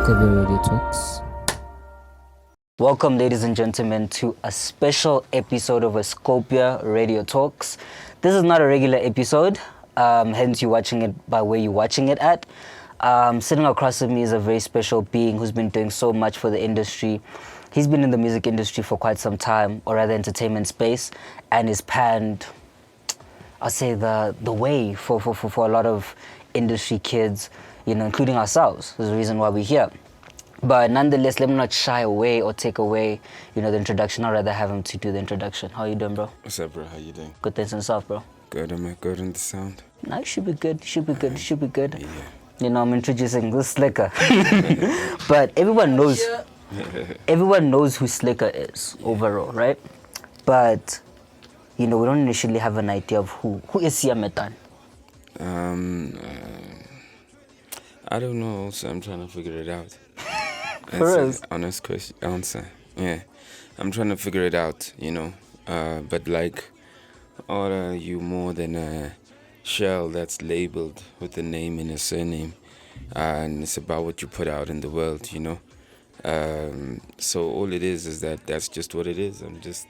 Escopia Radio Talks. Welcome, ladies and gentlemen, to a special episode of Escopia Radio Talks. This is not a regular episode, hence you're watching it by where you're watching it at. Sitting across from me is a very special being who's been doing so much for the industry. He's been in the music industry for quite some time, or rather entertainment space, and has panned, I'll say, the way for a lot of industry kids, including ourselves. There's a reason why we're here. But nonetheless, let me not shy away or take away, the introduction. I'd rather have him to do the introduction. How you doing, bro? What's up, bro? How you doing? Good, thanks and stuff, bro. Good, am I good in the sound? No, it should be good. Should be good. Should be good. Yeah. I'm introducing this Slikour. But everyone knows who Slikour is overall, right? But, we don't initially have an idea of who is Slikour Metane. I don't know, so I'm trying to figure it out. For us? Honest answer. Yeah. I'm trying to figure it out, but like, are you more than a shell that's labeled with a name and a surname? And it's about what you put out in the world, So all it is that's just what it is. I'm just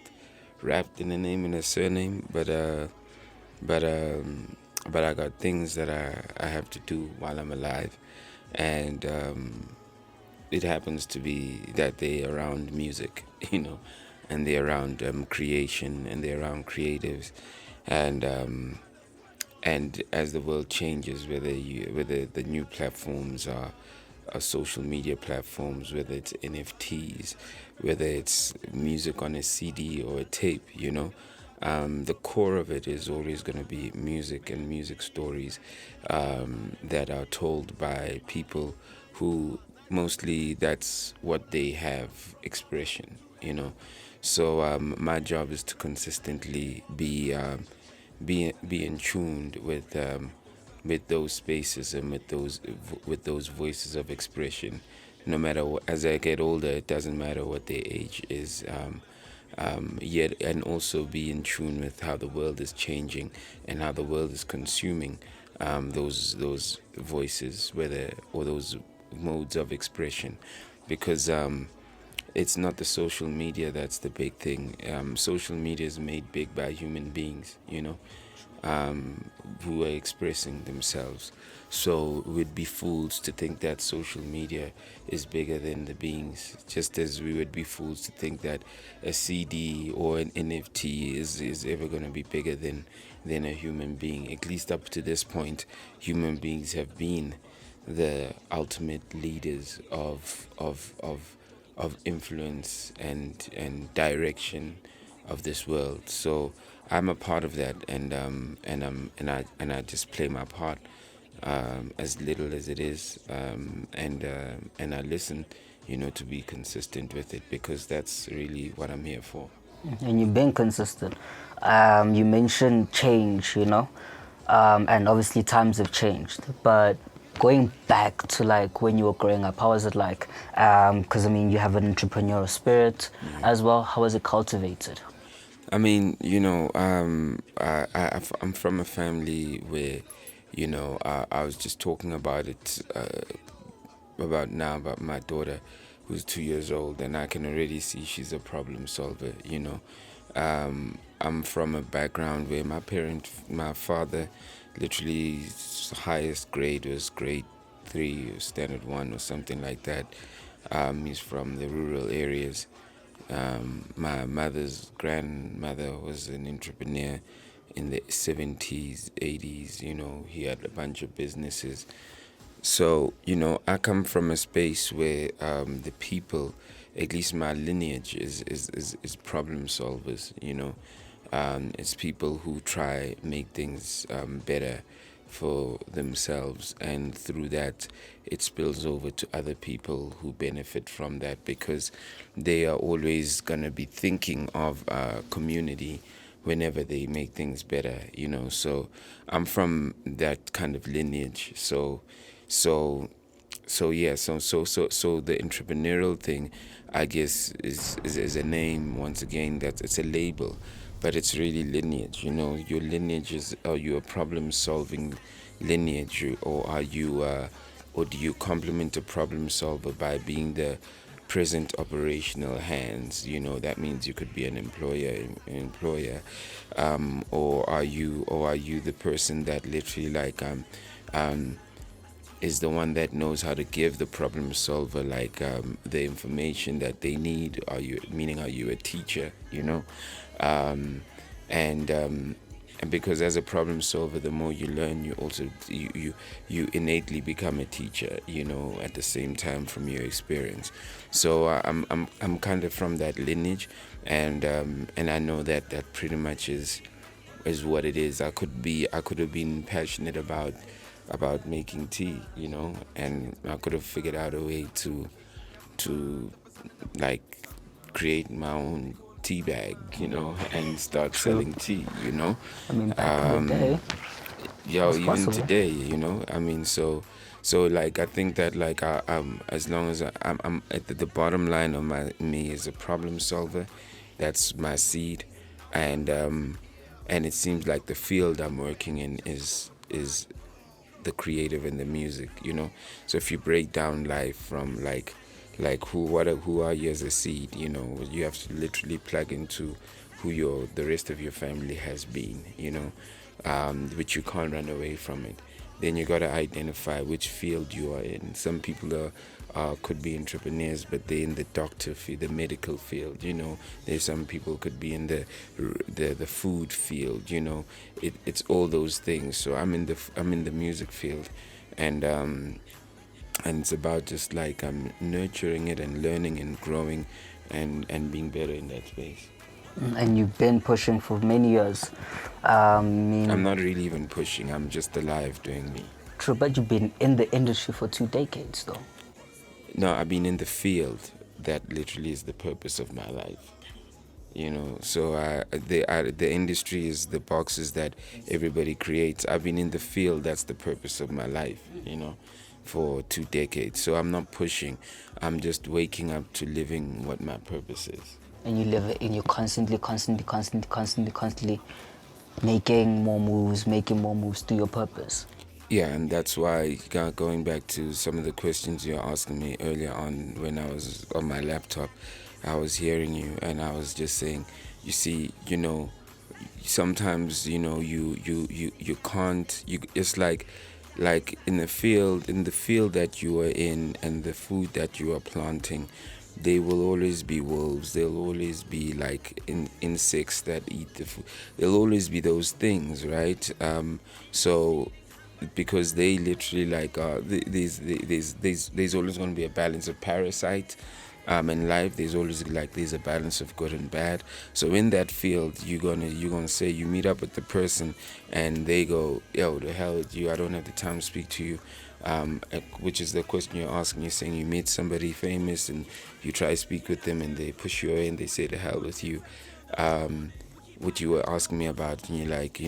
wrapped in a name and a surname, but I got things that I have to do while I'm alive, and it happens to be that they're around music, and they're around creation, and they're around creatives, and as the world changes, whether the new platforms are social media platforms, whether it's NFTs, whether it's music on a CD or a tape, the core of it is always going to be music and music stories that are told by people who mostly that's what they have, expression, So my job is to consistently be in tune with those spaces and with those voices of expression. No matter what, as I get older, it doesn't matter what their age is. Yet, and also be in tune with how the world is changing and how the world is consuming those voices, or those modes of expression, because it's not the social media that's the big thing. Social media is made big by human beings, who are expressing themselves. So we'd be fools to think that social media is bigger than the beings, just as we would be fools to think that a CD or an NFT is ever going to be bigger than a human being. At least up to this point, human beings have been the ultimate leaders of influence and direction of this world. So I'm a part of that, and I just play my part, as little as it is, and I listen, to be consistent with it, because that's really what I'm here for. And you've been consistent. You mentioned change, and obviously times have changed. But going back to like when you were growing up, how was it like? Because you have an entrepreneurial spirit as well. How was it cultivated? I'm from a family where, I was just talking about it about my daughter, who's 2 years old, and I can already see she's a problem solver. I'm from a background where my father, literally his highest grade was grade 3 or standard 1 or something like that. He's from the rural areas. My mother's grandmother was an entrepreneur in the 70s, 80s. He had a bunch of businesses. So, I come from a space where the people, at least my lineage, is problem solvers. It's people who try make things better for themselves, and through that it spills over to other people who benefit from that, because they are always going to be thinking of community whenever they make things better, So I'm from that kind of lineage. So the entrepreneurial thing, I guess, is a name. Once again, that it's a label, but it's really lineage. Your lineage is, are you a problem solving lineage, or are you or do you complement a problem solver by being the present operational hands? That means you could be an employer, or are you the person that literally um is the one that knows how to give the problem solver the information that they need? Are you a teacher? um, and and because as a problem solver, the more you learn, you innately become a teacher, at the same time, from your experience. So I'm kind of from that lineage, and I know that pretty much is what it is. I could have been passionate about making tea, and I could have figured out a way to like create my own tea bag, and start True. selling tea, I mean, back in the day, yo, it's even possible. today, I mean, so like I think that as long as I'm at the bottom line of me is a problem solver. That's my seed. And um and it seems like the field I'm working in is the creative and the music. So if you break down life from who are you as a seed, you have to literally plug into who the rest of your family has been, which you can't run away from it. Then you got to identify which field you are in. Some people could be entrepreneurs, but they're in the doctor field, the medical field. There's some people could be in the food field. It's all those things. So I'm in the music field, and it's about just nurturing it and learning and growing, and being better in that space. And you've been pushing for many years. I mean, I'm not really even pushing. I'm just alive doing me. true, but you've been in the industry for 2 decades, though. No, I've been in the field. That literally is the purpose of my life. So the industry is the boxes that everybody creates. I've been in the field. That's the purpose of my life. For 2 decades. So I'm not pushing. I'm just waking up to living what my purpose is. And you live it, and you're constantly making more moves to your purpose. Yeah, and that's why, going back to some of the questions you're asking me earlier on, when I was on my laptop, I was hearing you, and I was just saying, you see, sometimes, you can't, it's like in the field that you are in, and the food that you are planting, there will always be wolves. There'll always be insects that eat the food. There'll always be those things, right? So because they literally there's always going to be a balance of parasites. In life, there's a balance of good and bad. So in that field, you're gonna say, you meet up with the person, and they go, yo, the hell with you, I don't have the time to speak to you. Which is the question you're asking. You're saying you meet somebody famous, and you try to speak with them, and they push you away, and they say, the hell with you. What you were asking me about, and you're like,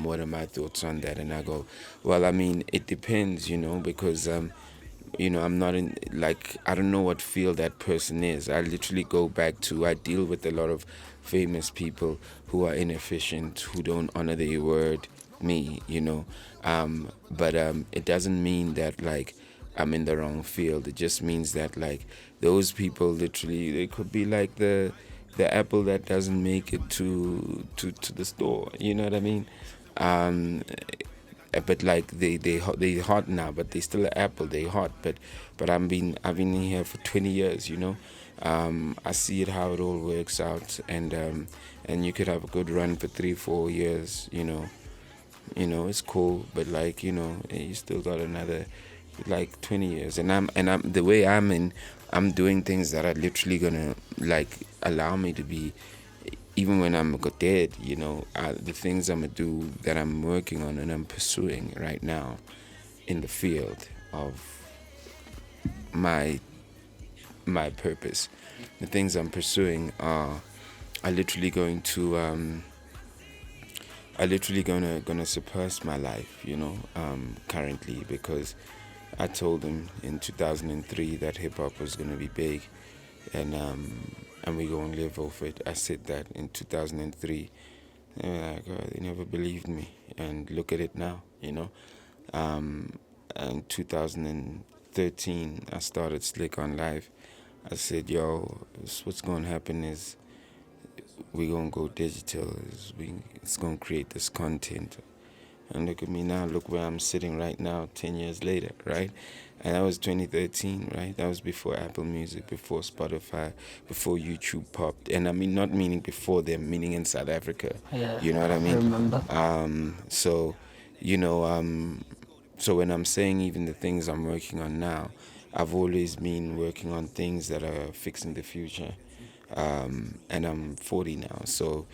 what are my thoughts on that? And I go, well, I mean, it depends, because I'm not in, I don't know what field that person is. I literally go back to, I deal with a lot of famous people who are inefficient, who don't honor their word, me, but it doesn't mean that I'm in the wrong field. It just means that those people, literally, they could be like the apple that doesn't make it to the store. You know what I mean? But they hot now, but they still an apple. They hot, but I've been in here for 20 years. I see it, how it all works out, and you could have a good run for 3-4 years. It's cool, but you still got another 20 years, and I'm the way I'm doing things that are literally gonna allow me to be, even when I'm dead, the things I'm gonna do, that I'm working on and I'm pursuing right now in the field of my purpose. The things I'm pursuing are literally going to gonna surpass my life, currently, because I told them in 2003 that hip hop was gonna be big, and we gonna live off it. I said that in 2003. They were like, oh, they never believed me, and look at it now, in 2000 13, I started SlikourOnLife. I said, yo, what's going to happen is we're going to go digital. It's going to create this content. And look at me now, look where I'm sitting right now, 10 years later, right? And that was 2013, right? That was before Apple Music, before Spotify, before YouTube popped. And I mean, not meaning before them, meaning in South Africa. Yeah, You know what I mean? I remember. So, you know, so when I'm saying even the things I'm working on now, I've always been working on things that are fixing the future. And I'm 40 now, so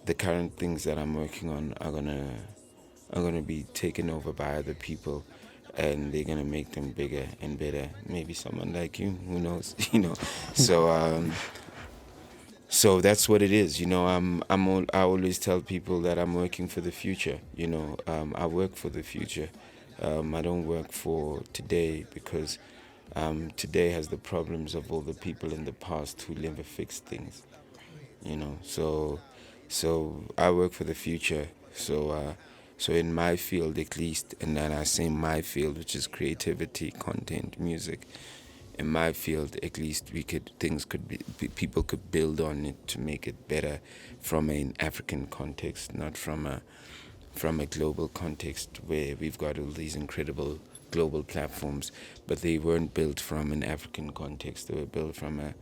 the current things that I'm working on are gonna be taken over by other people, and they're gonna make them bigger and better. Maybe someone like you, who knows, you know. So that's what it is, you know. I always tell people that I'm working for the future. You know, I work for the future. I don't work for today because today has the problems of all the people in the past who never fixed things. You know, so I work for the future. So in my field at least, and then I say my field, which is creativity, content, music. In my field, at least, things could be people could build on it to make it better from an African context, not from a global context where we've got all these incredible global platforms, but they weren't built from an African context. They were built from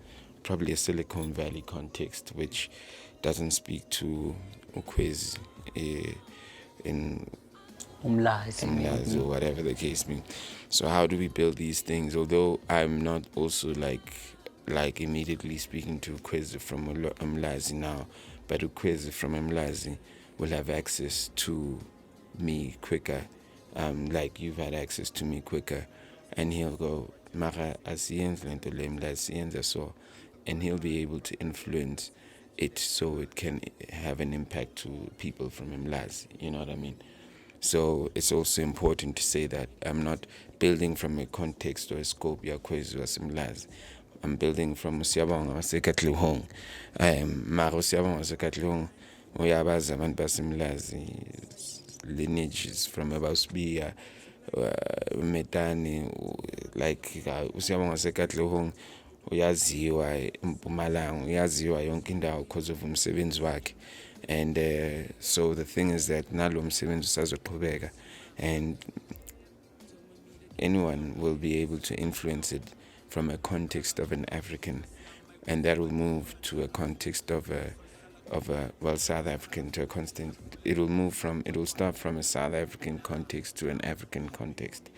probably a Silicon Valley context, which doesn't speak to Ukwezi in Umlazi. or whatever the case may be. So how do we build these things? Although I'm not also like immediately speaking to Ukwezi from Umlazi now, but Ukwezi from Umlazi will have access to me quicker, like you've had access to me quicker, and he'll go, Mara asiyenza lento le Umlazi siyenza so, and he'll be able to influence it so it can have an impact to people from Umlazi. You know what I mean? So it's also important to say that I'm not building from a context or a scope yakwezu wasimlazi. I'm building from Usiyabonga wasekatlehong. Mara Usiyabonga wasekatlehong uyabazi abantu basimlazi. Lineage is from Escopia, Metane, like Usiyabonga wasekatlehong uyaziwa eMpumalanga, uyaziwa yonke indawo because of umsebenzi wakhe. And so the thing is that nalo msebenzi usazoqhubeka, and anyone will be able to influence it from a context of an African, and that will move to a context of a South African to a constant. It will start from a South African context to an African context.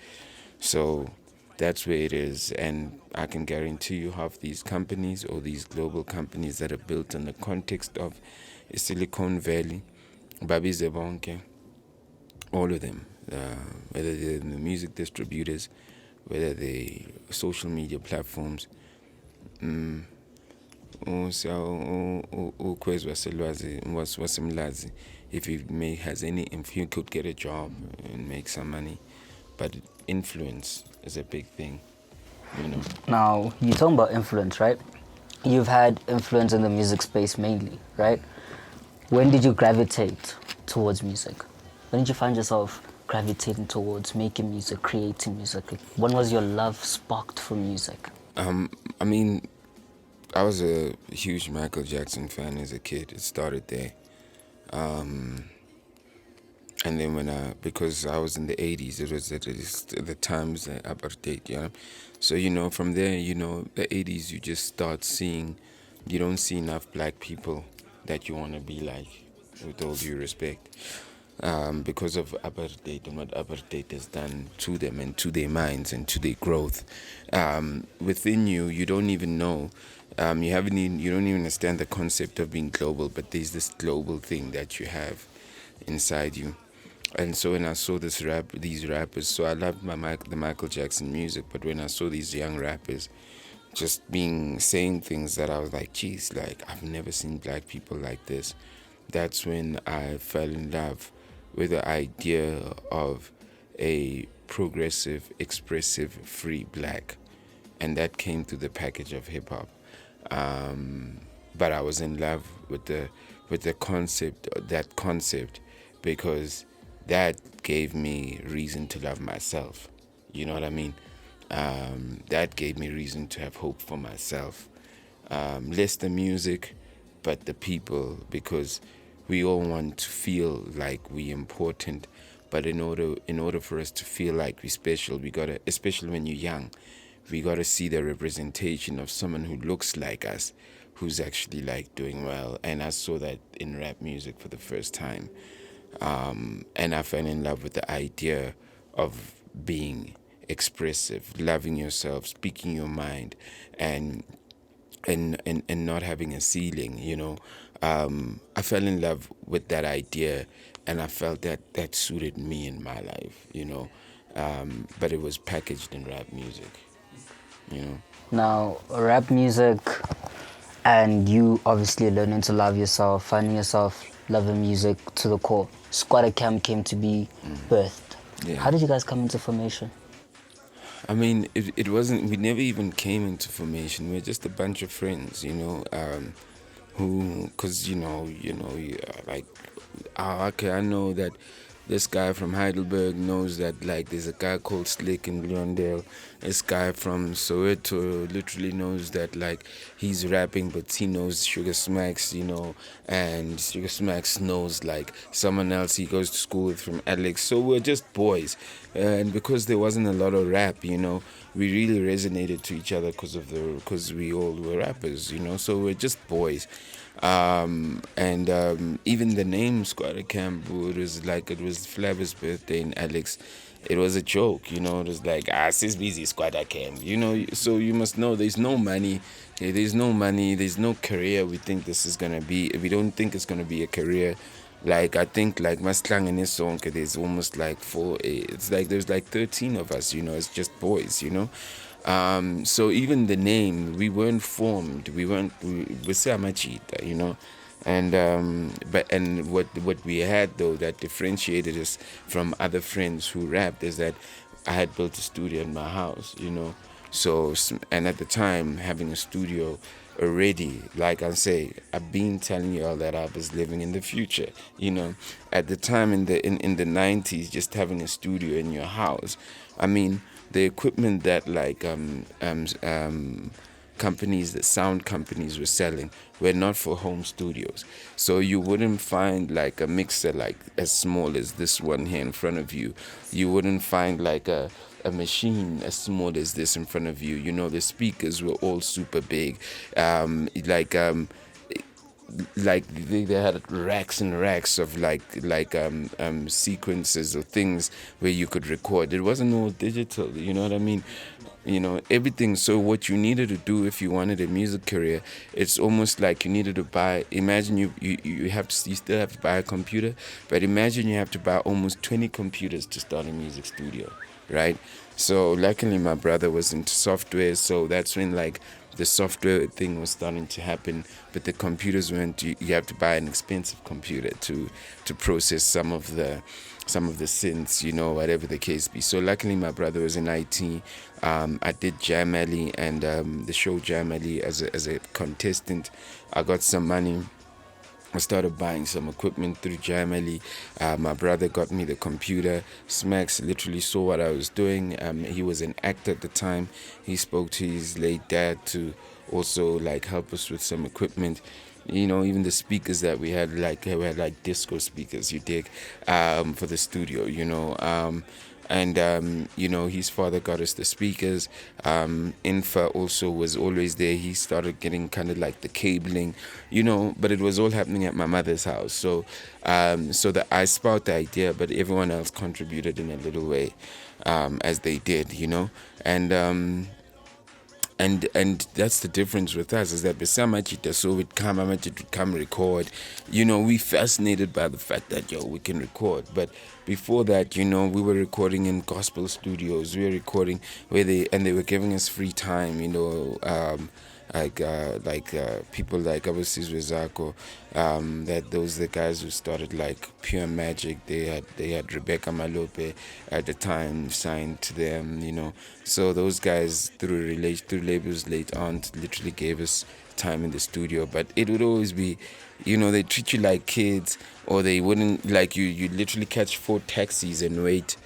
So that's where it is, and I can guarantee you half these companies or these global companies that are built in the context of Silicon Valley, Babize Bonke, all of them, whether they're the music distributors, whether they social media platforms, if he could get a job and make some money, but influence is a big thing, you know. Now, you're talking about influence, right? You've had influence in the music space mainly, right? When did you gravitate towards music? When did you find yourself gravitating towards making music, creating music? When was your love sparked for music? I mean, I was a huge Michael Jackson fan as a kid. It started there. And then because I was in the 80s, it was at the times that apartheid, you know. So, you know, from there, you know, the 80s, you just start seeing, you don't see enough black people that you want to be like, with all due respect, because of apartheid and what apartheid has done to them and to their minds and to their growth. Within you, you don't even know, you don't even understand the concept of being global, but there's this global thing that you have inside you. And so when I saw these rappers, so I loved the Michael Jackson music, but when I saw these young rappers just saying things that I was like, geez, like I've never seen black people like this. That's when I fell in love with the idea of a progressive, expressive, free black. And that came through the package of hip hop. But I was in love with the concept, because that gave me reason to love myself. You know what I mean? that gave me reason to have hope for myself. Less the music, but the people, because we all want to feel like we're important. But in order for us to feel like we're special, we gotta, especially when you're young, we gotta see the representation of someone who looks like us, who's actually like doing well. And I saw that in rap music for the first time. And I fell in love with the idea of being expressive, loving yourself, speaking your mind, and and not having a ceiling. I fell in love with that idea, and I felt that that suited me in my life. But it was packaged in rap music. You know. Now, rap music, and you obviously learning to love yourself, finding yourself loving music to the core. Skwatta Kamp came to be birthed. Yeah. How did you guys come into formation? I mean, it wasn't. We never even came into formation. We're just a bunch of friends, cause like, okay, I know that this guy from Heidelberg knows that like there's a guy called Slick in Leondale. This guy from Soweto literally knows that like he's rapping, but he knows Sugar Smacks, and Sugar Smacks knows like someone else he goes to school with from Alex. So we're just boys, and because there wasn't a lot of rap, we really resonated to each other because we all were rappers, So we're just boys. And even the name Skwatta Kamp, it was Flavir's birthday and Alex. It was a joke, it was like, sis busy Skwatta Kamp, so you must know there's no money, there's no career. We don't think it's gonna be a career. Like I think like Maslang and his song, there's almost like it's like there's like 13 of us, it's just boys, So even the name, we weren't formed. We were Samachita, and what we had though that differentiated us from other friends who rapped is that I had built a studio in my house, So, and at the time, having a studio already, like I say, I've been telling you all that I was living in the future, At the time in the 90s, just having a studio in your house, I mean, the equipment that like sound companies were selling were not for home studios. So you wouldn't find like a mixer like as small as this one here in front of you. You wouldn't find like a machine as small as this in front of you. The speakers were all super big. Like they had racks and racks of sequences of things where you could record. It wasn't all digital, you know what I mean? Everything. So what you needed to do if you wanted a music career, it's almost like you needed to buy. Imagine you still have to buy a computer, but imagine you have to buy almost 20 computers to start a music studio, right? So luckily my brother was into software, so that's when like the software thing was starting to happen, but the computers weren't. You have to buy an expensive computer to process some of the synths, whatever the case be. So luckily my brother was in IT. I did Jam Alley and the show Jam Alley as a contestant. I got some money. I started buying some equipment through Jam Alley. My brother got me the computer. Smacks literally saw what I was doing. He was an actor at the time. He spoke to his late dad to also like help us with some equipment. Even the speakers that we had like disco speakers, you dig, for the studio, and his father got us the speakers. Infa also was always there. He started getting kind of like the cabling, but it was all happening at my mother's house. So that I spout the idea, but everyone else contributed in a little way, as they did, and that's the difference with us, is that Besamachita, so we'd come record. We fascinated by the fact that we can record. But before that, we were recording in gospel studios. We were recording and they were giving us free time, people like Abasiz Wezako, that those the guys who started like Pure Magic. They had Rebecca Malope at the time signed to them, So those guys through labels late on literally gave us time in the studio. But it would always be, they treat you like kids, or they wouldn't like you. You literally catch 4 taxis and wait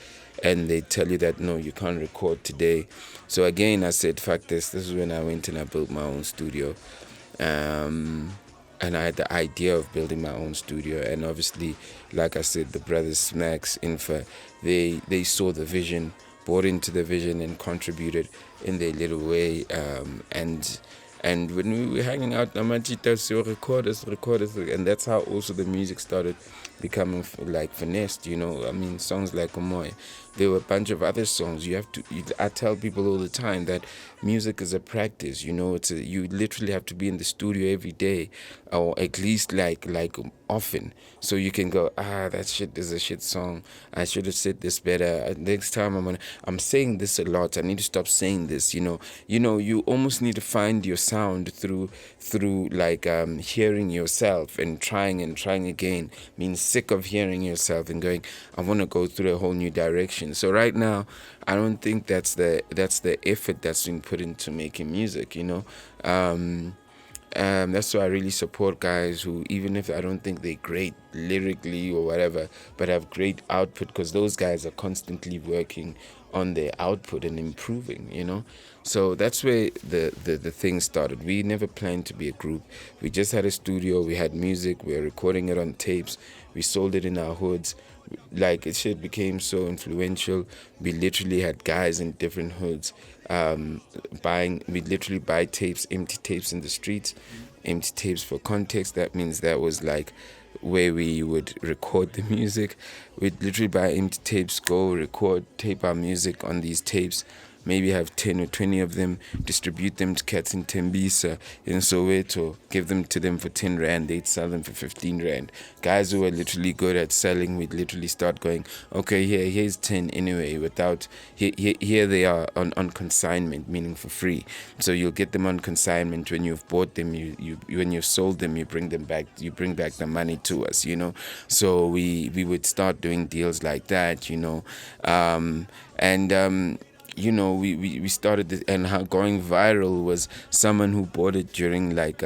and they tell you that no, you can't record today. So again, I said, fuck this. This is when I went and I built my own studio. And I had the idea of building my own studio, and obviously, like I said, the brothers Smacks, Infa, they saw the vision, bought into the vision, and contributed in their little way. And when we were hanging out, Namajita, so record us, and that's how also the music started becoming like finessed. I mean, songs like Omoy. There were a bunch of other songs. I tell people all the time that music is a practice. You literally have to be in the studio every day, or at least like often, so you can go, that shit is a shit song. I should have said this better. Next time I'm saying this a lot. I need to stop saying this. You almost need to find your sound through like hearing yourself and trying again. Means sick of hearing yourself and going, I want to go through a whole new direction. So right now, I don't think that's the effort that's been put into making music. That's why I really support guys who, even if I don't think they're great lyrically or whatever, but have great output, because those guys are constantly working on their output and improving. So that's where the thing started. We never planned to be a group. We just had a studio, we had music, we were recording it on tapes, we sold it in our hoods. Like, it shit became so influential. We literally had guys in different hoods we literally buy tapes, empty tapes in the streets. Empty tapes, for context, that means that was like where we would record the music. We'd literally buy empty tapes, go record, tape our music on these tapes, maybe have 10 or 20 of them, distribute them to cats in Tembisa, in Soweto, give them to them for 10 Rand, they'd sell them for 15 Rand. Guys who were literally good at selling, we'd literally start going, okay, here's 10 anyway, here they are on consignment, meaning for free. So you'll get them on consignment. When you've bought them, when you've sold them, you bring back the money to us, So we would start doing deals like that, we started this, and how going viral was someone who bought it during like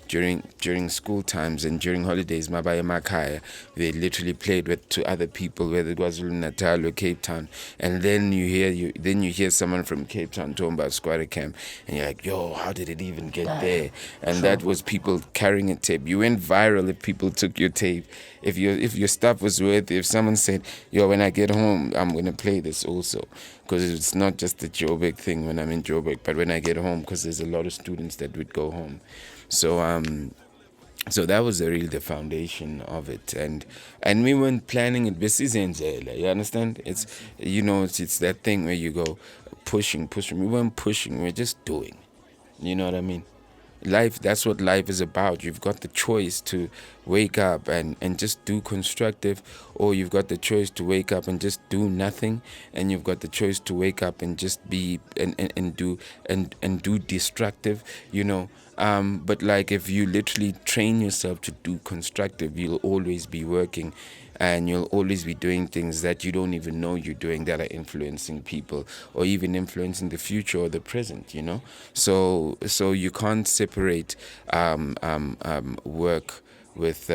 during school times and during holidays. Mabaya Makaya, they literally played to other people, whether it was Natal or Cape Town, and then you hear someone from Cape Town talking about Skwatta Kamp, and you're like, yo, how did it even get there? And that was people carrying a tape. You went viral if people took your tape. If your stuff was worthy, if someone said, yo, when I get home, I'm gonna play this also, because it's not just the Joburg thing when I'm in Joburg, but when I get home, because there's a lot of students that would go home. So that was really the foundation of it, and we weren't planning it. You understand? It's it's that thing where you go pushing. We weren't pushing. We're just doing. You know what I mean? Life, that's what life is about. You've got the choice to wake up and just do constructive, or you've got the choice to wake up and just do nothing, and you've got the choice to wake up and just be and do destructive, but like, if you literally train yourself to do constructive, you'll always be working, and you'll always be doing things that you don't even know you're doing, that are influencing people or even influencing the future or the present, So you can't separate work with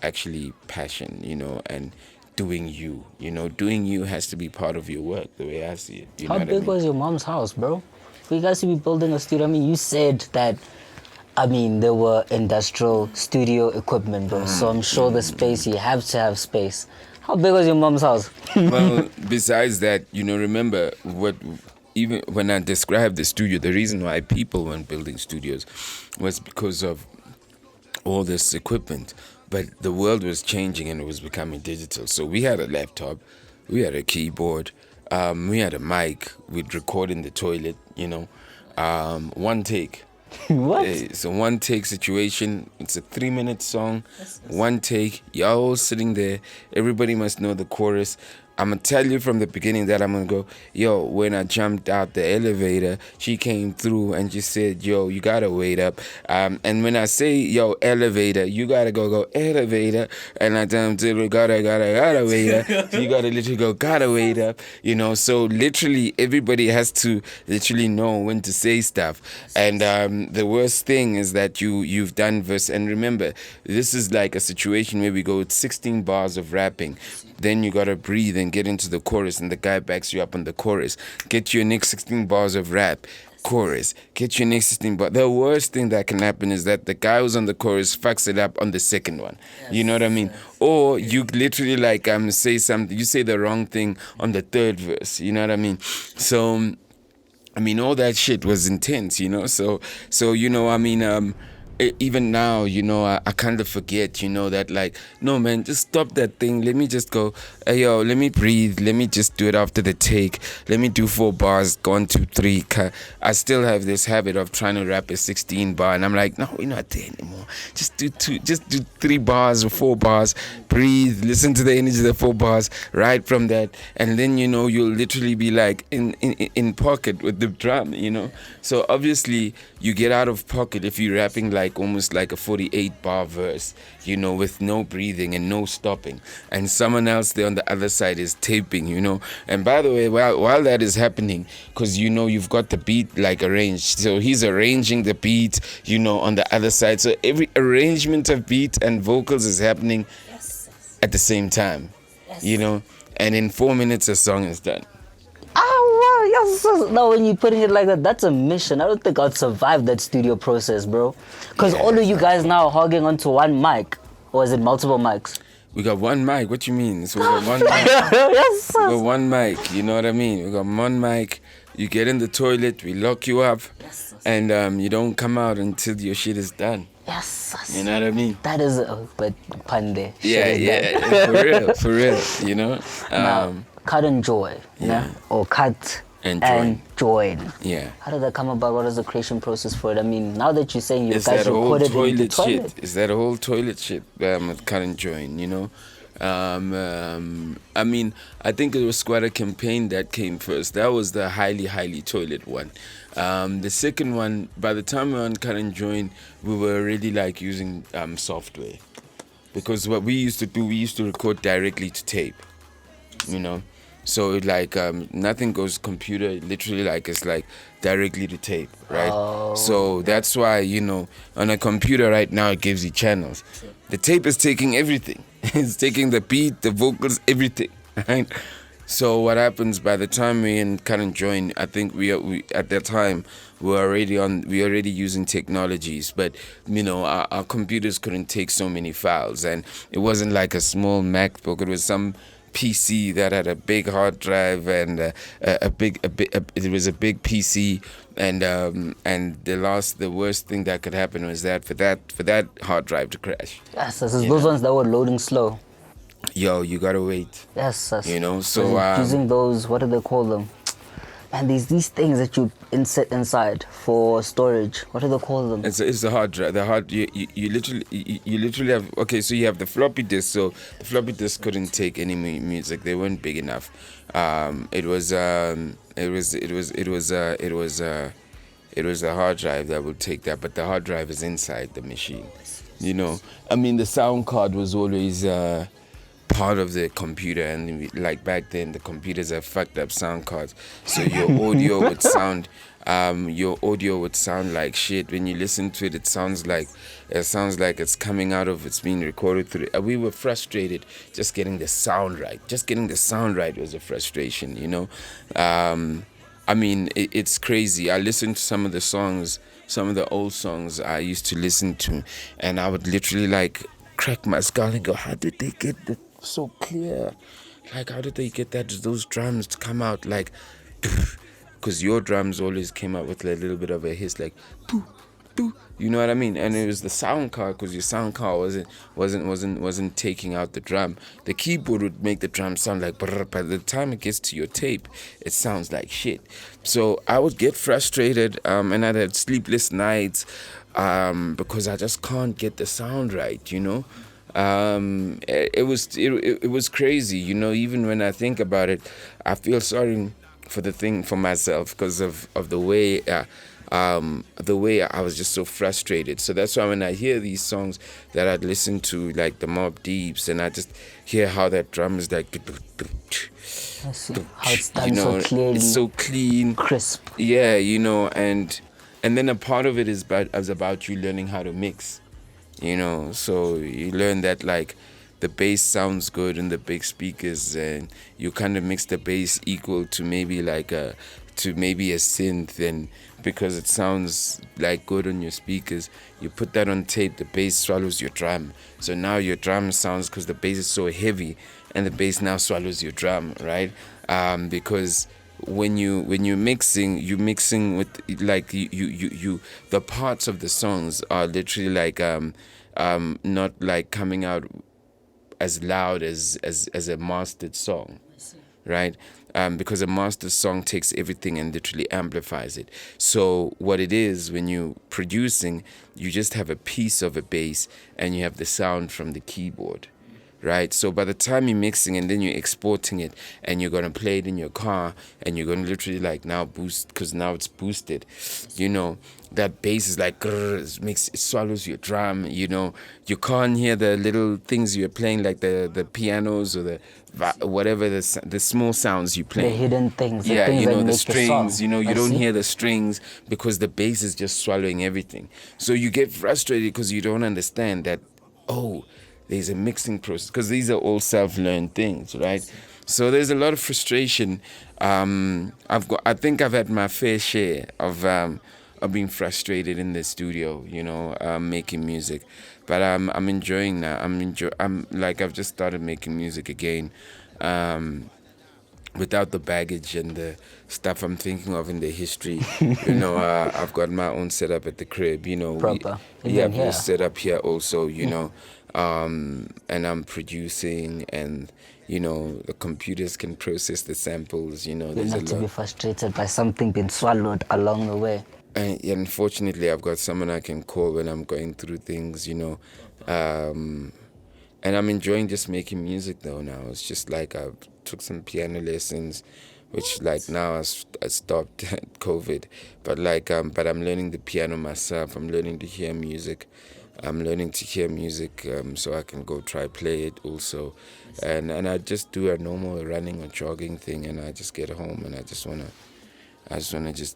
actually passion, and doing you. Doing you has to be part of your work, the way I see it. How big was your mom's house, bro? For you guys to be building a studio, you said that, there were industrial studio equipment, bro. So I'm sure the space, you have to have space. How big was your mom's house? Well, besides that, remember even when I described the studio, the reason why people weren't building studios was because of all this equipment. But the world was changing and it was becoming digital. So we had a laptop, we had a keyboard, we had a mic, we'd record in the toilet, one take. What? It's a one take situation. It's a 3-minute song. One take. You're all sitting there. Everybody must know the chorus. I'm going to tell you from the beginning that I'm going to go, yo, when I jumped out the elevator, she came through and she said, yo, you got to wait up. And when I say, yo, elevator, you got to go elevator. And I tell them, gotta wait up. So you got to literally go, gotta wait up. So literally everybody has to literally know when to say stuff. And the worst thing is that you've done verse. And remember, this is like a situation where we go with 16 bars of rapping. Then you got to breathe then get into the chorus and the guy backs you up on the chorus. Get your next 16 bars of rap. Chorus. Get your next 16 bars. The worst thing that can happen is that the guy who's on the chorus fucks it up on the second one. Yes. You know what I mean? Or you literally like say something, you say the wrong thing on the third verse. You know what I mean? So I mean, all that shit was intense, you know. So you know, I mean, even now, you know, I kind of forget, you know, that like, no man, just stop that thing. Let me just go. Hey yo, let me breathe. Let me just do it after the take. Let me do 4 bars. 1, 2, 3. I still have this habit of trying to rap a 16 bar, and I'm like, no, we're not there anymore. Just do 3 bars or 4 bars. Breathe. Listen to the energy of the 4 bars. Right from that, and then you know you'll literally be like in pocket with the drum, you know. So obviously you get out of pocket if you're rapping like almost like a 48 bar verse, you know, with no breathing and no stopping, and someone else there on the other side is taping, you know. And by the way, while that is happening, because you know you've got the beat like arranged, so he's arranging the beat, you know, on the other side, so every arrangement of beat and vocals is happening at the same time, you know, and in 4 minutes a song is done. Oh, wow, yes. No, when you're putting it like that, that's a mission. I don't think I'd survive that studio process, bro. Because all of you guys now are hogging onto one mic. Or is it multiple mics? We got one mic. What you mean? So we got one mic. Yes. We got one mic. You know what I mean? We got one mic. You get in the toilet. We lock you up. Yes. And you don't come out until your shit is done. Yes. You know what I mean? That is but pun there. Yeah. For real. You know? Now, cut and join. Yeah. Or cut and join. Yeah. How did that come about? What is the creation process for it? I mean, now that you're saying you guys recorded in the toilet. Shit. Is that a whole toilet shit with cut and join, you know? I mean, I think it was Skwatta Kamp that came first. That was the highly toilet one. The second one, by the time we were on cut and join, we were already like using software. Because what we used to do, we used to record directly to tape, you know? So like nothing goes computer, literally like it's like directly to tape, right? Oh. So that's why, you know, on a computer right now it gives you channels. The tape is taking everything. It's taking the beat, the vocals, everything, right? So what happens by the time we in cut and join, I think we at that time we already using technologies, but you know our computers couldn't take so many files, and it wasn't like a small MacBook. It was some PC that had a big hard drive and it was a big PC, and the worst thing that could happen was that for that hard drive to crash. Yes, this is those ones that were loading slow. Yo, you gotta wait. Yes, you know. So using those, what do they call them? And these things that you insert inside for storage. What do they call them? It's the hard drive. The hard you literally have. Okay, so you have the floppy disk. So the floppy disk couldn't take any music. They weren't big enough. It was a hard drive that would take that, but the hard drive is inside the machine. You know, I mean, the sound card was always part of the computer, and like back then the computers have fucked up sound cards, so your audio would sound like shit. When you listen to it, it sounds like it's coming out of, it's being recorded through. We were frustrated just getting the sound right. Just getting the sound right was a frustration, you know. I mean, it's crazy. I listened to some of the old songs I used to listen to, and I would literally like crack my skull and go, how did they get it so clear? Like, how did they get those drums to come out like, because your drums always came out with a little bit of a hiss, like, poo, poo, you know what I mean? And it was the sound card, because your sound card wasn't taking out the drum. The keyboard would make the drum sound like, brr, by the time it gets to your tape, it sounds like shit. So I would get frustrated, and I'd have sleepless nights, because I just can't get the sound right, you know. It was crazy, you know. Even when I think about it, I feel sorry for myself because of the way I was just so frustrated. So that's why when I hear these songs that I'd listen to, like the Mobb Deeps, and I just hear how that drum is like, I see how it's done, you know, so clearly, it's so clean, crisp. Yeah, you know, and then a part of it is about you learning how to mix. You know, so you learn that like the bass sounds good in the big speakers, and you kind of mix the bass equal to maybe a synth, and because it sounds like good on your speakers, you put that on tape, the bass swallows your drum. So now your drum sounds, because the bass is so heavy, and the bass now swallows your drum, right? Because when you're mixing, with like you the parts of the songs are literally like not like coming out as loud as a mastered song, right? Because a master song takes everything and literally amplifies it. So what it is, when you're producing, you just have a piece of a bass and you have the sound from the keyboard, right? So by the time you're mixing and then you're exporting it and you're going to play it in your car and you're going to literally like now boost, because now it's boosted, that bass is like it swallows your drum. You can't hear the little things you're playing, like the pianos or the whatever the small sounds you play, the hidden things, yeah, things that the make strings, the song. you don't hear the strings because the bass is just swallowing everything. So you get frustrated because you don't understand that, there's a mixing process, because these are all self-learned things, right? So there's a lot of frustration. I think I've had my fair share of being frustrated in the studio, making music, but I'm enjoying that. I've just started making music again, without the baggage and the stuff I'm thinking of in the history. I've got my own setup at the crib. Proper. We have a setup here also. And I'm producing, and the computers can process the samples. You're not to be frustrated by something being swallowed along the way. And unfortunately, I've got someone I can call when I'm going through things, and I'm enjoying just making music though now. It's just like I took some piano lessons, which like now I stopped at COVID, but I'm learning the piano myself. I'm learning to hear music. So I can go try play it also, and I just do a normal running or jogging thing, and I just get home and I just wanna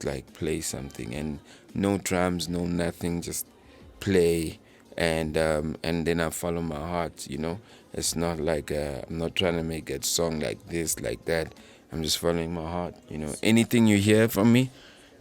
like play something, and no drums, no nothing, just play, and then I follow my heart. It's not like I'm not trying to make a song like this, like that. I'm just following my heart. Anything you hear from me,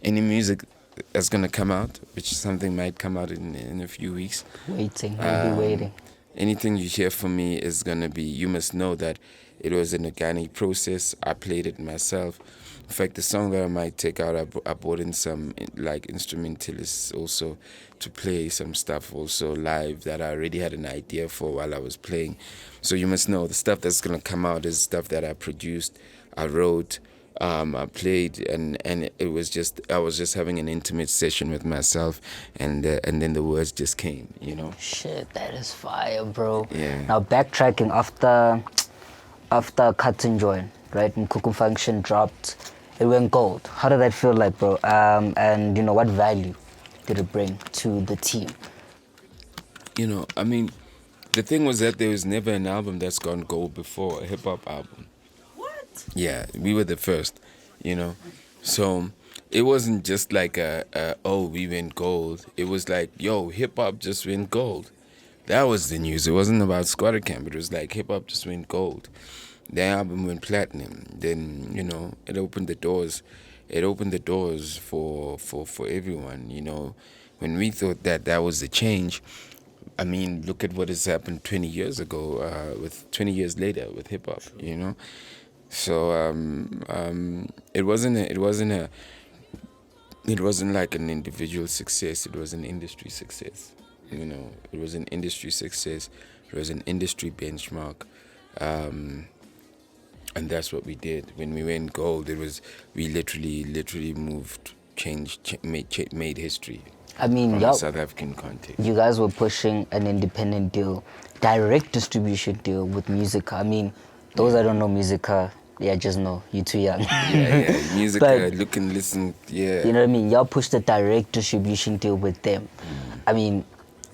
any music that's gonna come out, which something might come out in a few weeks. I'll be waiting. Anything you hear from me is gonna be. You must know that it was an organic process. I played it myself. In fact, the song that I might take out, I brought in some like instrumentalists also to play some stuff also live that I already had an idea for while I was playing. So you must know the stuff that's gonna come out is stuff that I produced, I wrote, I played, and it was just, I was just having an intimate session with myself, and then the words just came. Shit, that is fire, bro. Yeah. Now backtracking after Cut and Join, right? When Cuckoo Function dropped, it went gold. How did that feel like, bro? And what value did it bring to the team? The thing was that there was never an album that's gone gold before, a hip hop album. What? Yeah, we were the first, So it wasn't just like we went gold. It was like, yo, hip hop just went gold. That was the news. It wasn't about Skwatta Kamp. It was like hip hop just went gold. The album went platinum. Then, it opened the doors. It opened the doors for everyone, When we thought that was the change, look at what has happened 20 years ago, 20 years later with hip hop, So it wasn't like an individual success. It was an industry success. It was an industry success. It was an industry benchmark. And that's what we did. When we went gold, we literally moved, made history. From a South African context. You guys were pushing an independent deal, direct distribution deal with Musica. Those that don't know Musica, just know you're too young. Yeah, Musica, look and listen, yeah. You know what I mean? Y'all pushed a direct distribution deal with them.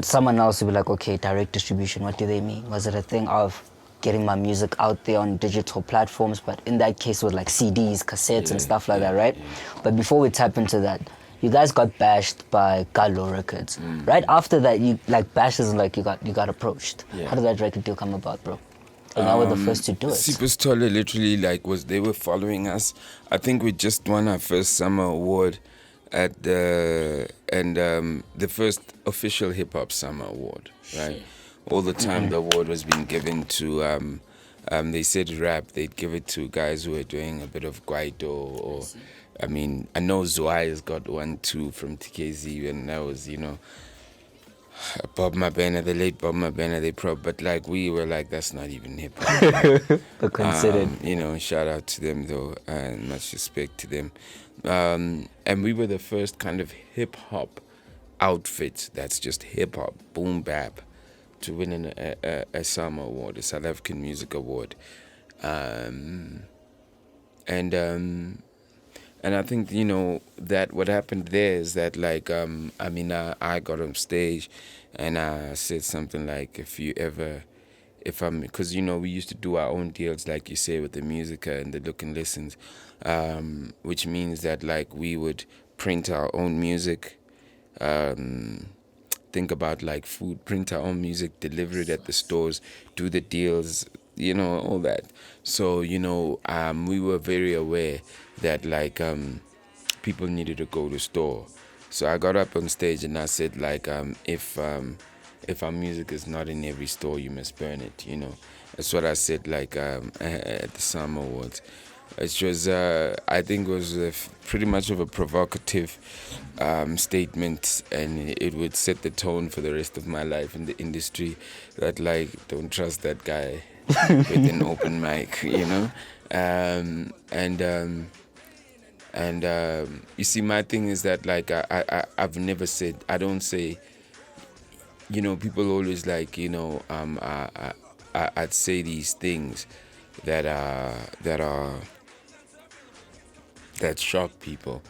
Someone else would be like, okay, direct distribution, what do they mean? Was it a thing of getting my music out there on digital platforms? But in that case, it was like CDs, cassettes, and stuff like that, right? Yeah. But before we tap into that, you guys got bashed by Gallo Records. Right after that, you like bashes like you got approached. Yeah. How did that record deal come about, bro? And y'all were the first to do it. Superstoller literally they were following us. I think we just won our first summer award at the first official hip hop summer award, right? All the time the award was being given to they said rap, they'd give it to guys who were doing a bit of Guaido or I mean, I know Zwei has got one too from TKZ, and that was, Bob Mabena, the late Bob Mabena, but like we were like, that's not even hip hop. But considered. Shout out to them though, and much respect to them. And we were the first kind of hip hop outfit that's just hip hop, boom bap, to win a summer award, a South African Music Award. And I think, that what happened there is that, like, I got on stage and I said something like, because, we used to do our own deals, like you say, with the Musica and the Look and Listens, which means that, like, we would print our own music, think about, like, food, print our own music, deliver it at the stores, do the deals, all that. So, we were very aware that, like, people needed to go to store. So I got up on stage and I said, like, if our music is not in every store, you must burn it, That's what I said, like, at the Summer Awards. Which was, I think, was pretty much of a provocative statement, and it would set the tone for the rest of my life in the industry. That, like, don't trust that guy with an open mic, And you see, my thing is that, like, I've never said, I don't say, people always like, I'd say these things that shock people,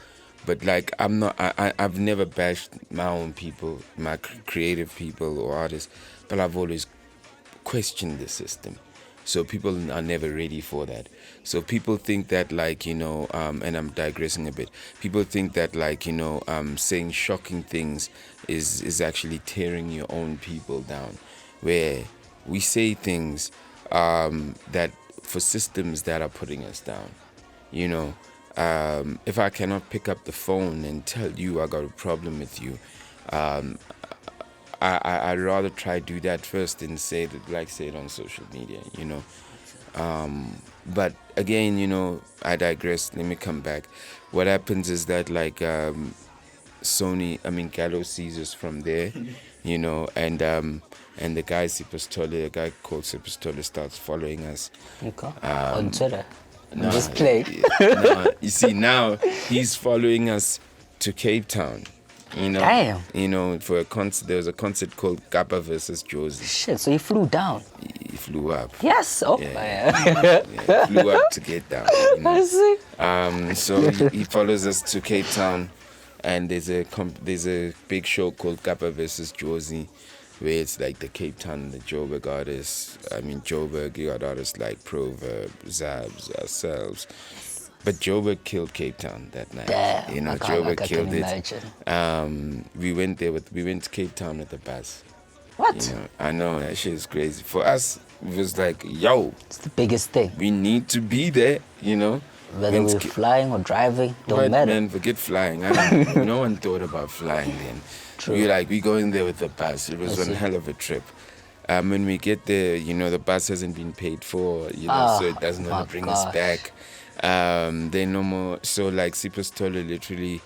but like I've never bashed my own people, my creative people or artists, but I've always questioned the system. So people are never ready for that. So people think that, like, and I'm digressing a bit. People think that, like, saying shocking things is actually tearing your own people down, where we say things that for systems that are putting us down, if I cannot pick up the phone and tell you I got a problem with you, I'd rather try to do that first and say it on social media, But again, I digress. Let me come back. What happens is that, like, Gallo sees us from there, and the guy a guy called Superstoller, starts following us. Okay. On Twitter. Just play. You see, now he's following us to Cape Town. Damn. For a concert, there was a concert called Kappa versus Josie. Shit, so he flew down. He flew up. Yes. Oh, yeah. He flew up to get down. I see. So he follows us to Cape Town, and there's a big show called Kappa versus Josie, where it's like the Cape Town, the Joburg artists. Joburg, you got artists like Proverb, Zabs, ourselves. But Joburg killed Cape Town that night. Damn, Joburg killed it. Imagine. We went to Cape Town with the bus. What? I know, that shit is crazy. For us, it was like, yo, it's the biggest thing. We need to be there, Whether we're flying or driving, don't matter. Man, forget flying. No one thought about flying then. True. We going there with the bus. It was one hell of a trip. When we get there, the bus hasn't been paid for, so it doesn't want to bring us back. They no more. So, like, Superstoller literally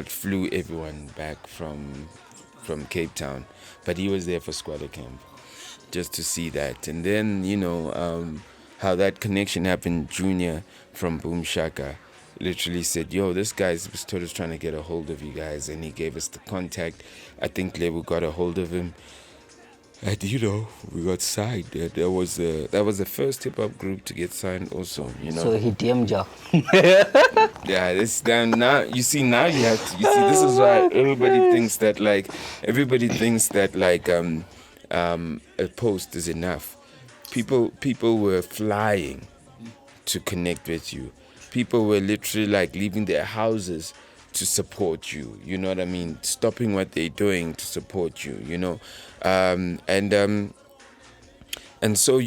flew everyone back from Cape Town, but he was there for Skwatta Kamp, just to see that. And then how that connection happened. Junior from Boom Shaka literally said, yo, this guy Superstoller's trying to get a hold of you guys, and he gave us the contact. I think Lebu got a hold of him. And we got signed. That was the first hip hop group to get signed also, So he DM'd you. Yeah, this now you see, now you have to, this is why everybody thinks that a post is enough. People were flying to connect with you. People were literally, like, leaving their houses to support you. You know what I mean? Stopping what they're doing to support you. And so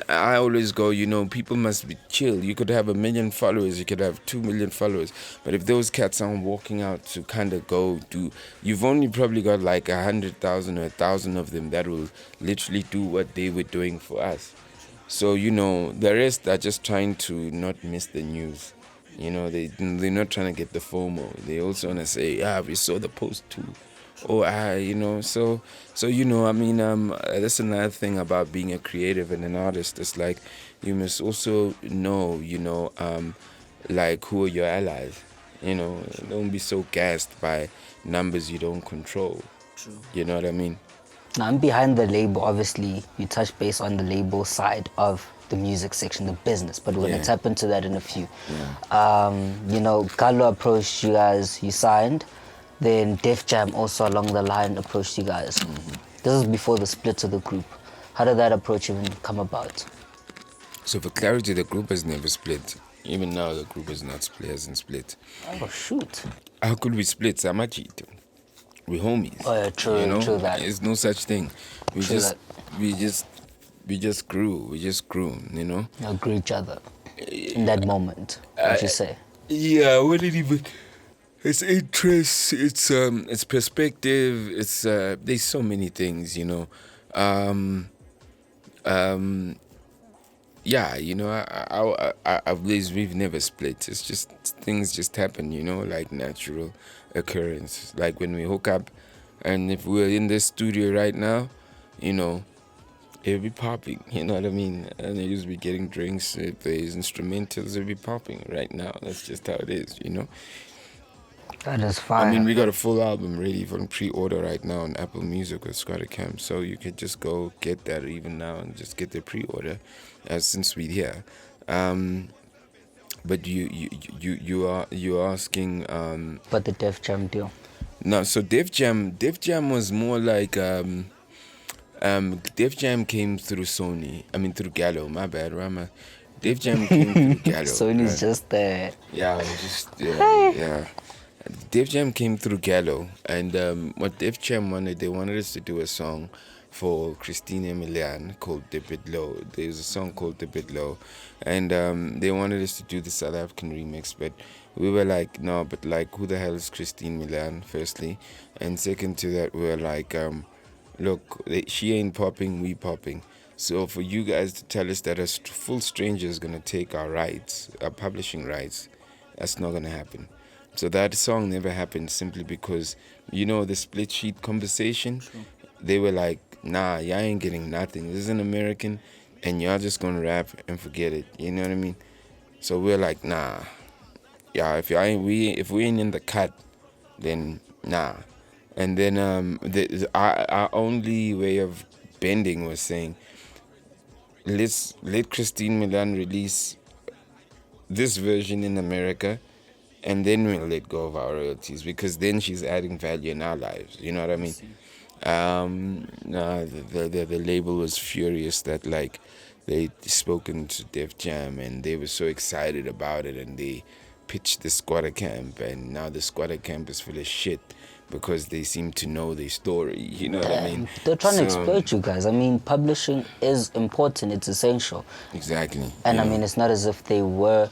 I always go, people must be chill. You could have 1 million followers, you could have 2 million followers, but if those cats aren't walking out to kind of go do, you've only probably got like 100,000 or 1,000 of them that will literally do what they were doing for us. So the rest are just trying to not miss the news. They're not trying to get the FOMO. They also want to say, we saw the post too. So that's another thing about being a creative and an artist. It's like you must also know, like who are your allies. Don't be so gassed by numbers you don't control. True. You know what I mean? Now, I'm behind the label. Obviously, you touch base on the label side of the music section, the business, but we're going to tap into that in a few. Galo approached you guys, you signed. Then Def Jam also along the line approached you guys. This is before the split of the group. How did that approach even come about? So for clarity, the group has never split. Even now, the group is not split, hasn't split. Oh shoot! How could we split? Samachito. We're homies. Oh yeah, true, true that. There's no such thing. We just grew. We just grew. You grew each other in that moment. What you say? Yeah, what did even? It's interest, it's perspective, it's there's so many things, we've never split. It's just things just happen, like natural occurrence. Like when we hook up, and if we're in this studio right now, it'll be popping, you know what I mean? And they just be getting drinks. If there's instrumentals, it'll be popping right now. That's just how it is, That is fine. I mean, we got a full album ready for pre-order right now on Apple Music with Skwatta Kamp, so you could just go get that even now and just get the pre-order, since we're here. But you're asking. But the Def Jam deal. No, so Def Jam was more like Def Jam came through Sony. I mean through Gallo. My bad, Rama. Def Jam came through Gallo. Sony's right? Just there. Yeah. Def Jam came through Gallo, and what Def Jam wanted, they wanted us to do a song for Christine Emilian called Dip It Low. There's a song called Dip It Low, and they wanted us to do the South African remix, but we were like, no, but like, who the hell is Christine Milan, firstly? And second to that, we were like, look, she ain't popping, we popping. So for you guys to tell us that a full stranger is going to take our rights, our publishing rights, that's not going to happen. So that song never happened simply because, the split sheet conversation, they were like, nah, y'all ain't getting nothing. This is an American, and y'all just gonna rap and forget it. You know what I mean? So we're like, nah. Yeah, if we ain't in the cut, then nah. And then our only way of bending was saying, let Christine Milan release this version in America, and then we'll let go of our royalties, because then she's adding value in our lives. You know what I mean? The label was furious that like they'd spoken to Def Jam and they were so excited about it, and they pitched the Skwatta Kamp, and now the Skwatta Kamp is full of shit because they seem to know their story. You know what I mean? They're trying to exploit you guys. I mean, publishing is important. It's essential. Exactly. And I mean, it's not as if they were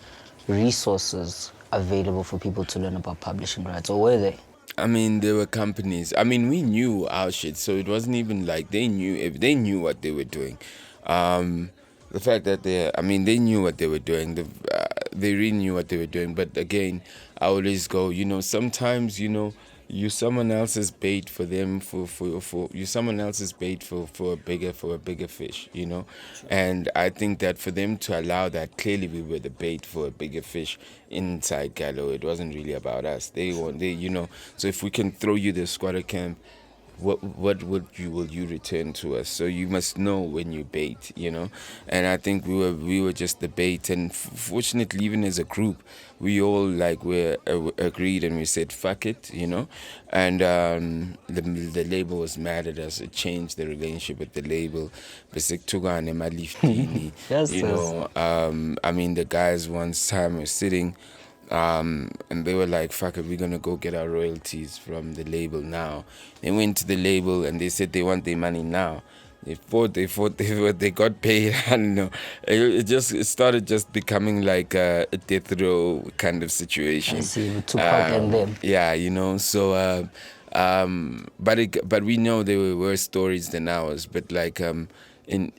resources available for people to learn about publishing rights, or were they? I mean, there were companies. I mean, we knew our shit, so it wasn't even like they knew. If they knew what they were doing, the fact that they knew what they were doing. They really knew what they were doing. But again, I always go, sometimes, you someone else's bait for them for you someone else's bait for a bigger fish, and I think that for them to allow that, clearly we were the bait for a bigger fish inside Gallo. It wasn't really about us. So if we can throw you the Skwatta Kamp, what will you return to us? So you must know when you bait, and I think we were just the bait. And fortunately, even as a group, we all we agreed and we said fuck it, and the label was mad at us. It changed the relationship with the label. Yes, yes. I mean, the guys one time were sitting And they were like, fuck it, we're gonna go get our royalties from the label now. They went to the label and they said they want their money now. They fought, they got paid. I don't know. It started just becoming like a death row kind of situation. I see, with Tupac and them. Yeah, so but we know there were worse stories than ours. But like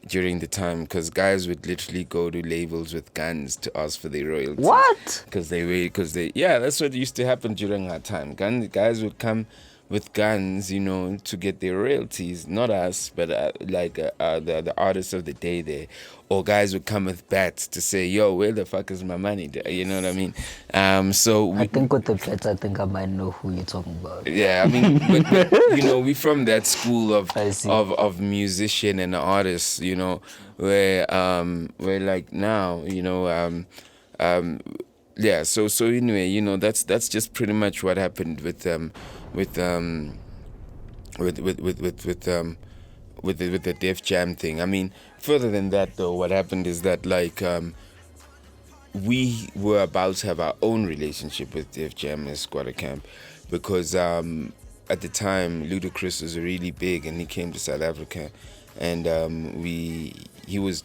during the time, because guys would literally go to labels with guns to ask for their royalties. What? Because yeah, that's what used to happen during our time. Guys would come with guns, to get their royalties. Not us, but the artists of the day there. Or guys would come with bats to say, yo, where the fuck is my money? You know what I mean? I think with the bats, I think I might know who you're talking about. Yeah, I mean, but we from that school of musician and artists, where like now, yeah. So anyway, that's just pretty much what happened with the Def Jam thing. I mean, further than that though, what happened is that like we were about to have our own relationship with Def Jam and Skwatta Kamp, because at the time Ludacris was really big and he came to South Africa, and he was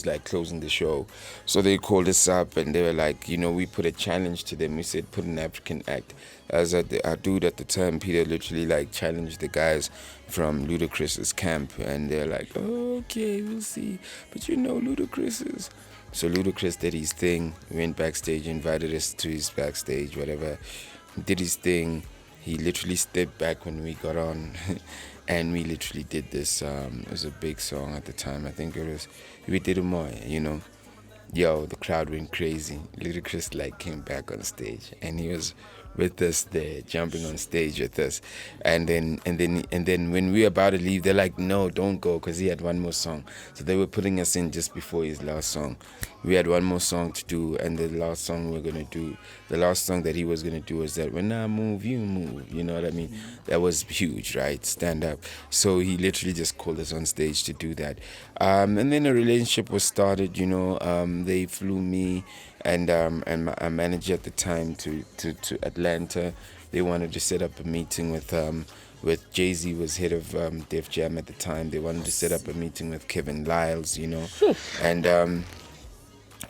like closing the show. So they called us up and they were like, we put a challenge to them. We said put an African act. As our dude at the time, Peter, literally like challenged the guys from Ludacris's camp, and they're like, oh, okay, we'll see. But Ludacris is. So Ludacris did his thing, went backstage, invited us to his backstage, whatever. Did his thing. He literally stepped back when we got on, and we literally did this. It was a big song at the time. I think it was We Did It More, Yo, the crowd went crazy. Ludacris like came back on stage, and he was with us there, jumping on stage with us. And then when we were about to leave, they're like, no, don't go, because he had one more song. So they were putting us in just before his last song. We had one more song to do, and the last song that he was gonna do was that when I move, you move. You know what I mean? That was huge, right? Stand up. So he literally just called us on stage to do that. And then a relationship was started. They flew me and my manager at the time to Atlanta. They wanted to set up a meeting with Jay-Z was head of Def Jam at the time. They wanted to set up a meeting with Kevin Lyles, and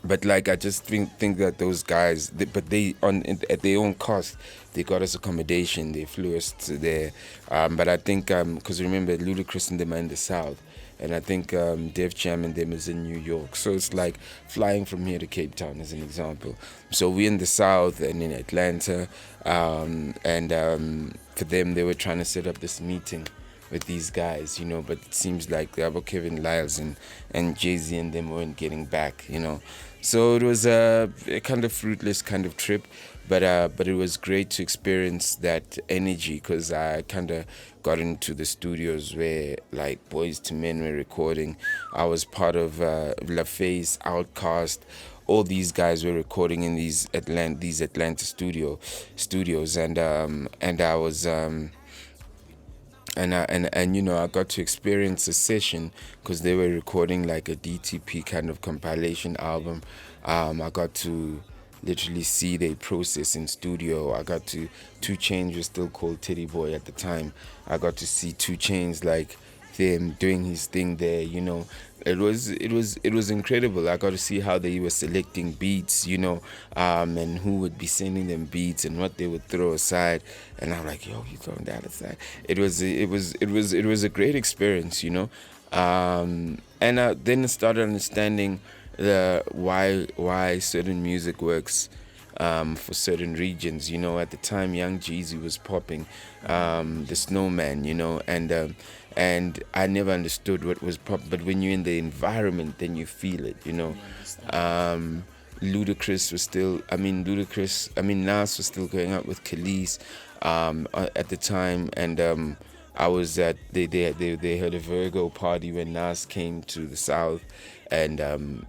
but like I just think that those guys, at their own cost, they got us accommodation. They flew us to there, but I think because remember Ludacris and them are in the South. And I think Def Jam and them is in New York. So it's like flying from here to Cape Town as an example. So we're in the South and in Atlanta. And for them, they were trying to set up this meeting with these guys, but it seems like Kevin Lyles and Jay-Z and them weren't getting back, So it was a kind of fruitless kind of trip. But it was great to experience that energy, because I kind of got into the studios where like Boys to Men were recording. I was part of LaFace, Outkast. All these guys were recording in these Atlanta studios, and I was. And I got to experience a session because they were recording like a DTP kind of compilation album. I got to literally see their process in studio. I got to 2 Chainz was still called Teddy Boy at the time. I got to see 2 Chainz like them doing his thing there. It was incredible. I got to see how they were selecting beats, and who would be sending them beats and what they would throw aside. And I'm like, yo, you throwing that aside? It was a great experience, and then I started understanding why certain music works for certain regions. At the time, Young Jeezy was popping, the Snowman, and I never understood what was pop. But when you're in the environment, then you feel it, Ludacris was still, Nas was still going out with Khalees at the time, and I was at they had a Virgo party when Nas came to the South, and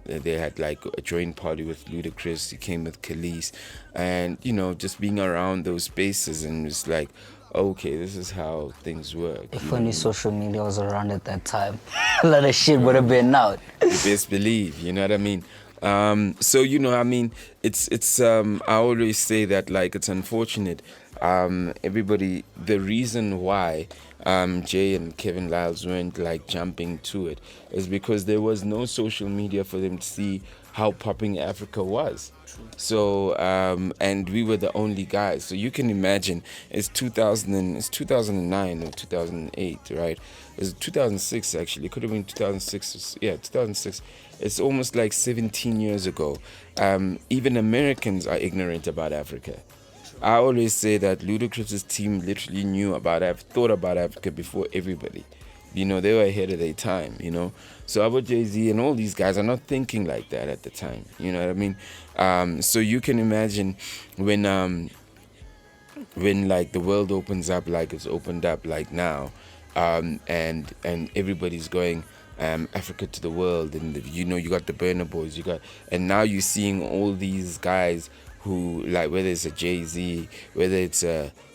they had like a joint party with Ludacris. He came with Khalees, and just being around those spaces, and it's like, okay, this is how things work. If only social media was around at that time, a lot of shit would have been out. You best believe, you know what I mean? So I mean, it's I always say that like it's unfortunate. Everybody, the reason why Jay and Kevin Lyles weren't like jumping to it is because there was no social media for them to see how popping Africa was. So and we were the only guys. So you can imagine it's 2009 or 2008, right? It's 2006 actually. It could have been 2006. Yeah, 2006. It's almost like 17 years ago. Even Americans are ignorant about Africa. I always say that Ludacris's team literally thought about Africa before everybody. They were ahead of their time, So our Jay-Z and all these guys are not thinking like that at the time. You know what I mean? So you can imagine when like the world opens up like it's opened up like now, and everybody's going Africa to the world, and you got the Burner Boys, and now you're seeing all these guys who, like, whether it's a Jay-Z, whether it's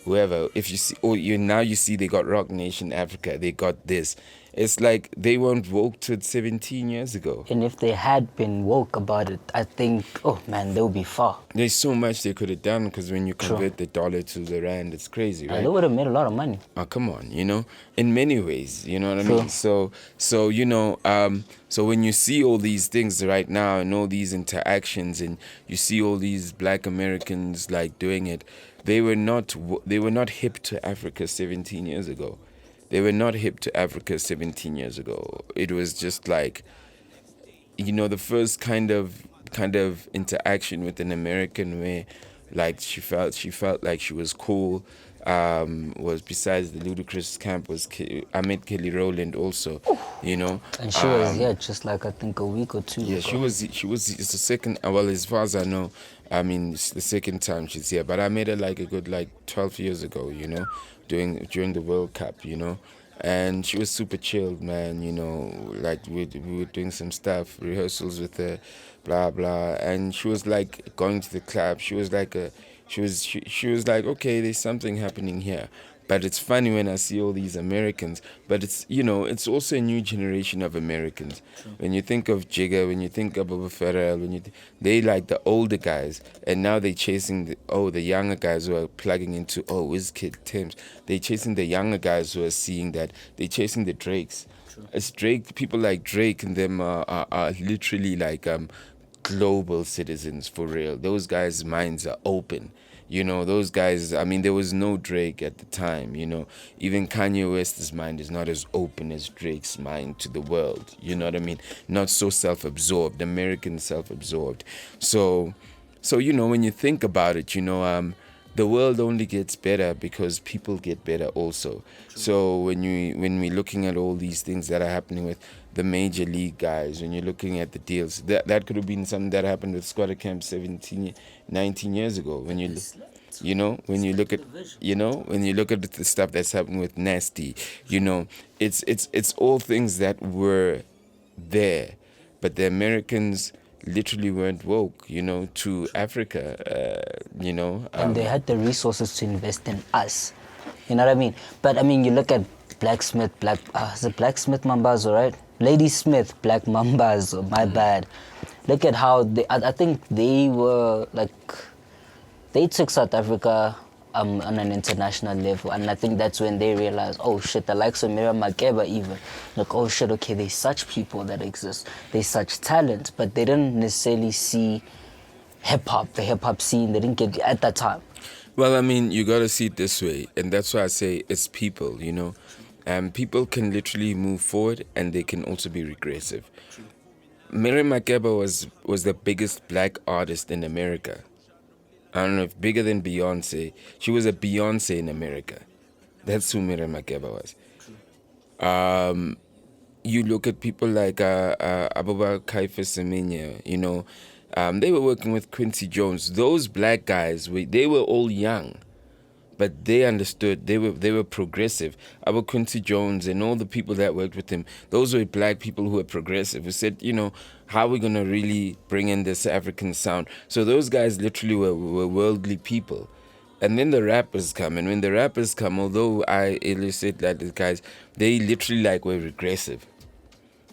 whoever, if you see, or you see they got Rock Nation Africa, they got this. It's like they weren't woke to it 17 years ago. And if they had been woke about it, I think, oh man, they'll be far. There's so much they could have done, because when you convert the dollar to the rand, it's crazy, right? They would have made a lot of money. Oh, come on, in many ways, you know what I mean? So when you see all these things right now and all these interactions, and you see all these Black Americans like doing it, they were not hip to Africa 17 years ago. They were not hip to Africa 17 years ago. It was just like, the first kind of interaction with an American where, like, she felt like she was cool, was, besides the Ludacris camp, was I met Kelly Rowland also, And she was here just like, I think, a week or two yeah, ago. she was it's the second, well, as far as I know, I mean, it's the second time she's here, but I met her like a good 12 years ago, during the World Cup, and she was super chilled, man, like we were doing some stuff, rehearsals with her, blah blah, and she was like going to the club. She was like she was like, okay, there's something happening here. But it's funny when I see all these Americans, but it's also a new generation of Americans. True. When you think of Jigga, when you think of Baba Farrell, they like the older guys, and now they're chasing the younger guys who are plugging into WizKid, Tim's. They're chasing the younger guys who are seeing that. They're chasing the Drakes. True. It's Drake. People like Drake and them are literally like global citizens for real. Those guys' minds are open. Those guys, I mean, there was no Drake at the time, Even Kanye West's mind is not as open as Drake's mind to the world, you know what I mean? Not so self-absorbed, American self-absorbed. So when you think about it, the world only gets better because people get better also. True. So when we're looking at all these things that are happening with the major league guys, when you're looking at the deals, that could have been something that happened with Skwatta Kamp 19 years ago. When you when you look at the stuff that's happening with Nasty, it's all things that were there, but the Americans literally weren't woke, to Africa, and they had the resources to invest in us. You know what I mean? But I mean, you look at Blacksmith, is it Blacksmith Mambazo, right? Lady Smith, Black Mambazo, my bad. Look at how I think they were like, they took South Africa on an international level, and I think that's when they realized, oh shit, the likes of Miriam Makeba even, like, oh shit, okay, there's such people that exist, there's such talent, but they didn't necessarily see the hip-hop scene, they didn't get at that time. Well, I mean, you gotta see it this way, and that's why I say it's people, people can literally move forward, and they can also be regressive. Miriam Makeba was the biggest black artist in America. I don't know if bigger than Beyonce. She was a Beyonce in America. That's who Miriam Makeba was. You look at people like Abubakar Kaifa Semenya, they were working with Quincy Jones. Those black guys, they were all young, but they understood. They were progressive. About Quincy Jones and all the people that worked with him, those were black people who were progressive, who said, how are we going to really bring in this African sound? So those guys literally were worldly people. And then the rappers come. And when the rappers come, although I illustrate that the guys, they literally were regressive.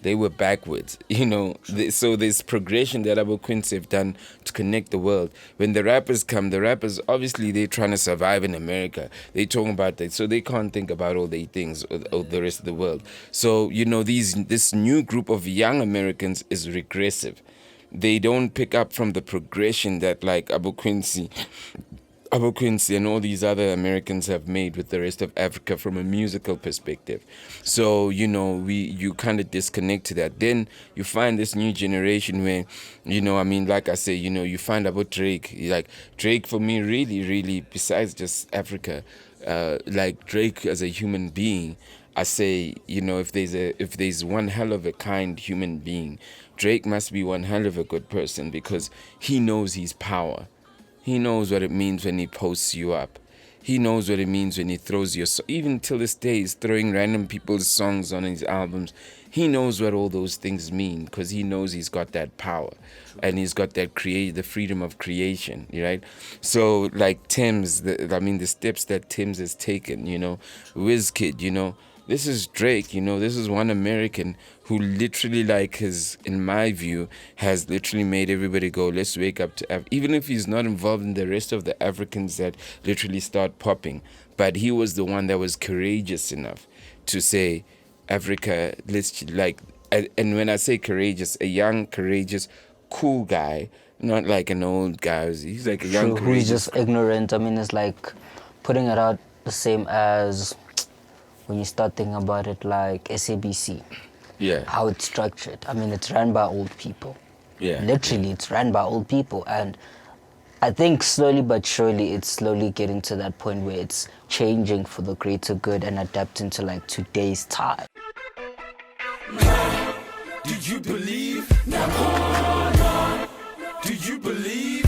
they were backwards, you know. So there's progression that Abu Quincy have done to connect the world. When the rappers come, the rappers, obviously, they're trying to survive in America. They're talking about that, so they can't think about all the things of the rest of the world. So, you know, this new group of young Americans is regressive. They don't pick up from the progression that, like, Abu Quincy and all these other Americans have made with the rest of Africa from a musical perspective. So, you know, you kind of disconnect to that. Then you find this new generation where, you know, I mean, like I say, you know, you find about Drake. Like, Drake for me, really, really, besides just Africa, like Drake as a human being, I say, you know, if there's one hell of a kind human being, Drake must be one hell of a good person, because he knows his power. He knows what it means when he posts you up. He knows what it means when he throws your even till this day, he's throwing random people's songs on his albums. He knows what all those things mean, because he knows he's got that power, and he's got that the freedom of creation, right? So, like Tim's, the steps that Tim's has taken, you know, Wizkid, you know, this is Drake, you know, this is one American who literally, like, in my view, has literally made everybody go, let's wake up to even if he's not involved in the rest of the Africans that literally start popping. But he was the one that was courageous enough to say, Africa, let's, like, and when I say courageous, a young, courageous, cool guy, not like an old guy. He's like a young, courageous who's just ignorant. I mean, it's like putting it out the same as when you start thinking about it, like SABC. Yeah. How it's structured. I mean, it's run by old people. Yeah. Literally, it's run by old people. And I think slowly but surely, it's slowly getting to that point where it's changing for the greater good and adapting to, like, today's time. Do you believe? Do you believe?